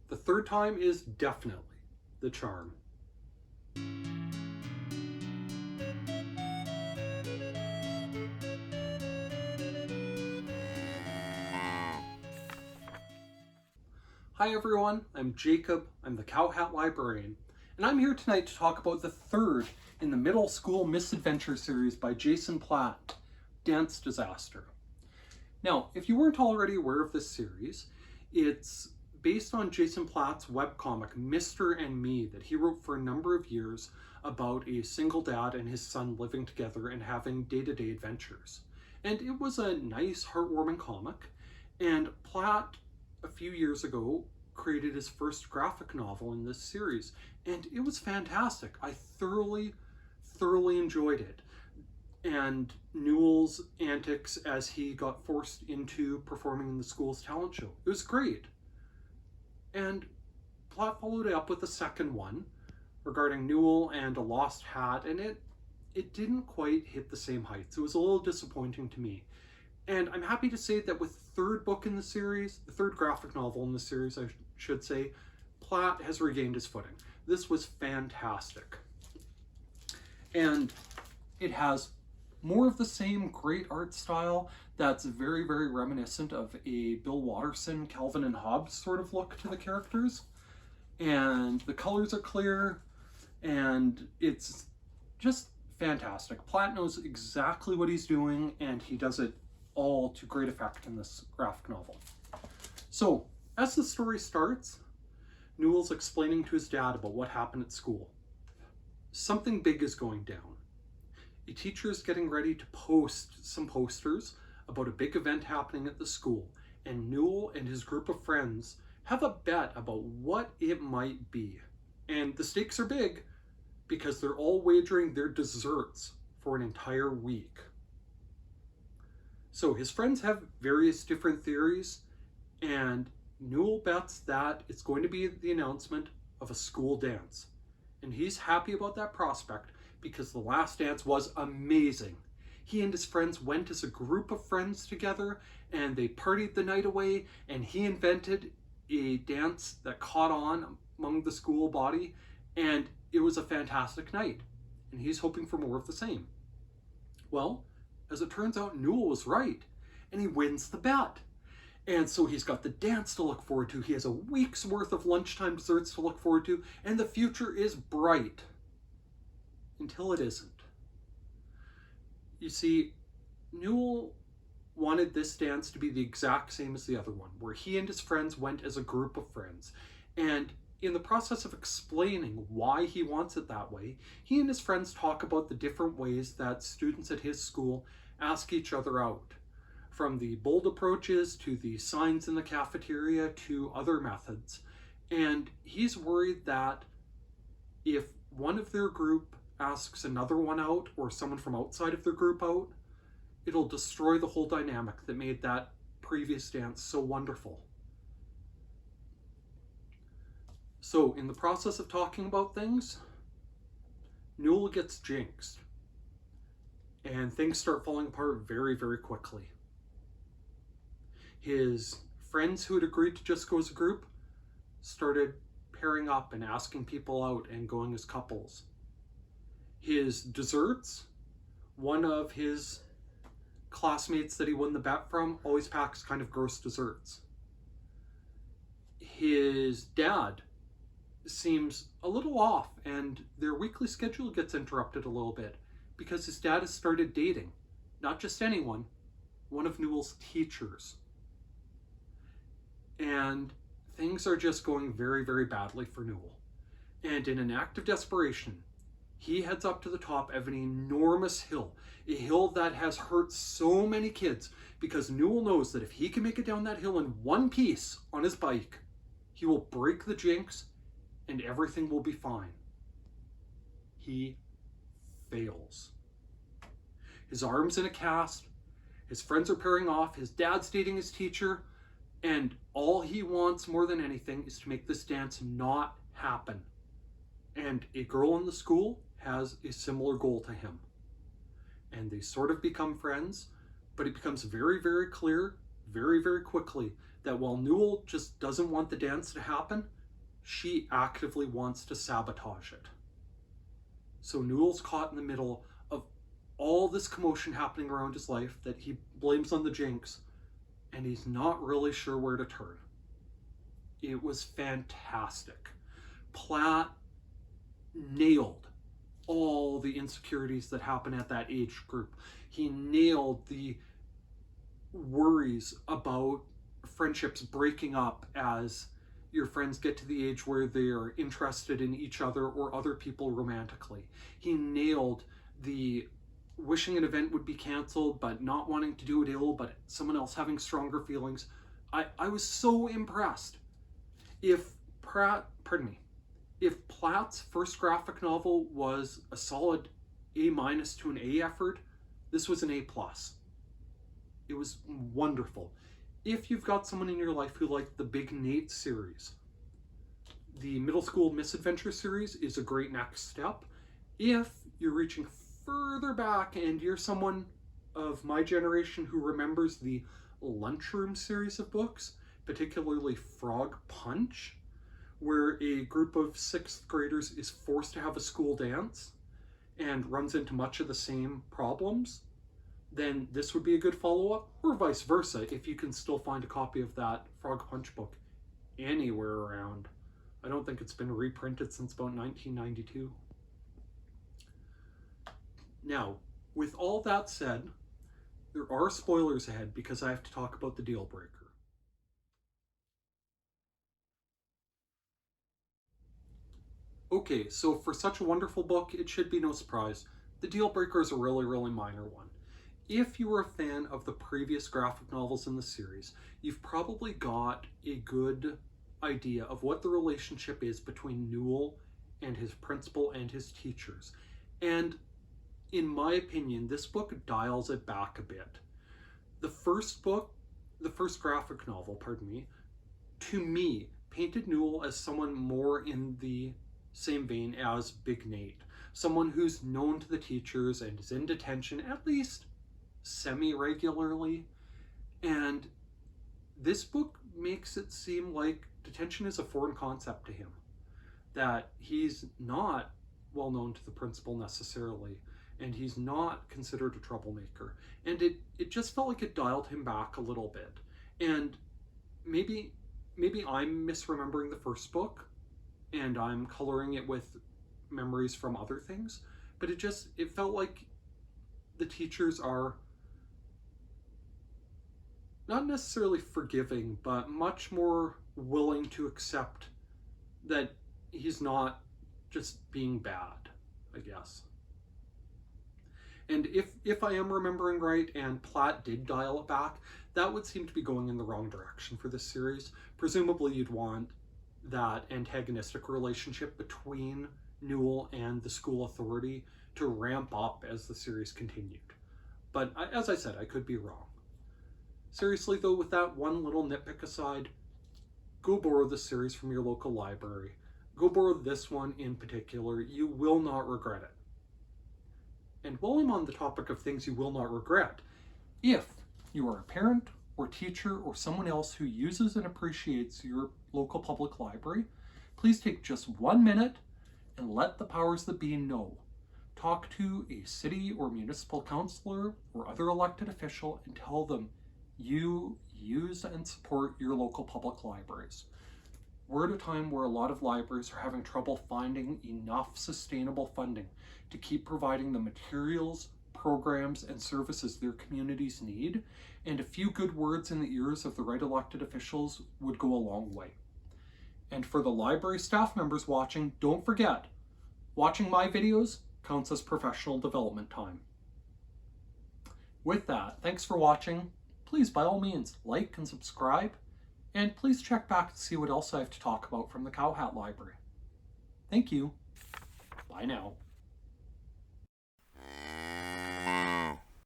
The third time is definitely the charm. Hi everyone, I'm Jacob, I'm the Cowhat Librarian, and I'm here tonight to talk about the third in the middle school Misadventures series by Jason Platt, Dance Disaster. Now, if you weren't already aware of this series, it's based on Jason Platt's webcomic Mr. and Me that he wrote for a number of years about a single dad and his son living together and having day-to-day adventures. And it was a nice, heartwarming comic, and Platt, a few years ago, created his first graphic novel in this series, and it was fantastic. I thoroughly enjoyed it. And Newell's antics as he got forced into performing in the school's talent show. It was great. And Platt followed it up with a second one regarding Newell and a lost hat, and it didn't quite hit the same heights. It was a little disappointing to me. And I'm happy to say that with the third book in the series, the third graphic novel in the series, I should say, Platt has regained his footing. This was fantastic. And it has more of the same great art style that's very reminiscent of a Bill Watterson, Calvin and Hobbes sort of look to the characters. And the colors are clear, and it's just fantastic. Platt knows exactly what he's doing, and he does it all to great effect in this graphic novel. So, as the story starts, Newell's explaining to his dad about what happened at school. Something big is going down. A teacher is getting ready to post some posters about a big event happening at the school, and Newell and his group of friends have a bet about what it might be. And the stakes are big because they're all wagering their desserts for an entire week. So his friends have various different theories, and Newell bets that it's going to be the announcement of a school dance. And he's happy about that prospect because the last dance was amazing. He and his friends went as a group of friends together, and they partied the night away, and he invented a dance that caught on among the school body, and it was a fantastic night. And he's hoping for more of the same. Well, as it turns out, Newell was right, and he wins the bet. And so he's got the dance to look forward to, he has a week's worth of lunchtime desserts to look forward to, and the future is bright. Until it isn't. You see, Newell wanted this dance to be the exact same as the other one, where he and his friends went as a group of friends. And in the process of explaining why he wants it that way, he and his friends talk about the different ways that students at his school ask each other out. From the bold approaches to the signs in the cafeteria to other methods. And he's worried that if one of their group asks another one out, or someone from outside of their group out, it'll destroy the whole dynamic that made that previous dance so wonderful. So, in the process of talking about things, Newell gets jinxed, and things start falling apart very quickly. His friends who had agreed to just go as a group started pairing up and asking people out and going as couples. His desserts, one of his classmates that he won the bet from always packs kind of gross desserts. His dad seems a little off, and their weekly schedule gets interrupted a little bit because his dad has started dating, not just anyone, one of Newell's teachers. And things are just going very badly for Newell. And in an act of desperation, he heads up to the top of an enormous hill, a hill that has hurt so many kids, because Newell knows that if he can make it down that hill in one piece on his bike, he will break the jinx and everything will be fine. He fails. His arm's in a cast, his friends are pairing off, his dad's dating his teacher, and all he wants more than anything is to make this dance not happen. And a girl in the school has a similar goal to him. And they sort of become friends, but it becomes very clear, very quickly, that while Newell just doesn't want the dance to happen, she actively wants to sabotage it. So Newell's caught in the middle of all this commotion happening around his life that he blames on the jinx, and he's not really sure where to turn. It was fantastic. Platt nailed all the insecurities that happen at that age group. He nailed the worries about friendships breaking up as your friends get to the age where they are interested in each other or other people romantically. He nailed the wishing an event would be canceled but not wanting to do it ill, but someone else having stronger feelings. I was so impressed. If Platt's first graphic novel was a solid A- to an A effort, this was an A+. It was wonderful. If you've got someone in your life who liked the Big Nate series, the Middle School Misadventures series is a great next step. If you're reaching further back and you're someone of my generation who remembers the Lunchroom series of books, particularly Frog Punch, where a group of 6th graders is forced to have a school dance and runs into much of the same problems, then this would be a good follow-up, or vice versa, if you can still find a copy of that Frog Punch book anywhere around. I don't think it's been reprinted since about 1992. Now, with all that said, there are spoilers ahead because I have to talk about the deal breaker. Okay, so for such a wonderful book, it should be no surprise. The deal breaker is a really, really minor one. If you were a fan of the previous graphic novels in the series, you've probably got a good idea of what the relationship is between Newell and his principal and his teachers. And in my opinion, this book dials it back a bit. The first graphic novel, to me, painted Newell as someone more in the same vein as Big Nate. Someone who's known to the teachers and is in detention at least semi-regularly. And this book makes it seem like detention is a foreign concept to him. That he's not well known to the principal necessarily, and he's not considered a troublemaker. And it just felt like it dialed him back a little bit. And maybe I'm misremembering the first book, and I'm coloring it with memories from other things, but it felt like the teachers are not necessarily forgiving, but much more willing to accept that he's not just being bad, I guess. And if I am remembering right, and Platt did dial it back, that would seem to be going in the wrong direction for this series. Presumably you'd want that antagonistic relationship between Newell and the school authority to ramp up as the series continued. But as I said, I could be wrong. Seriously though, with that one little nitpick aside, go borrow this series from your local library. Go borrow this one in particular. You will not regret it. And while I'm on the topic of things you will not regret, if you are a parent or teacher or someone else who uses and appreciates your local public library, please take just 1 minute and let the powers that be know. Talk to a city or municipal councilor or other elected official and tell them you use and support your local public libraries. We're at a time where a lot of libraries are having trouble finding enough sustainable funding to keep providing the materials, programs, and services their communities need, and a few good words in the ears of the right elected officials would go a long way. And for the library staff members watching, don't forget, watching my videos counts as professional development time. With that, thanks for watching. Please, by all means, like and subscribe, and please check back to see what else I have to talk about from the Cowhat Library. Thank you. Bye now.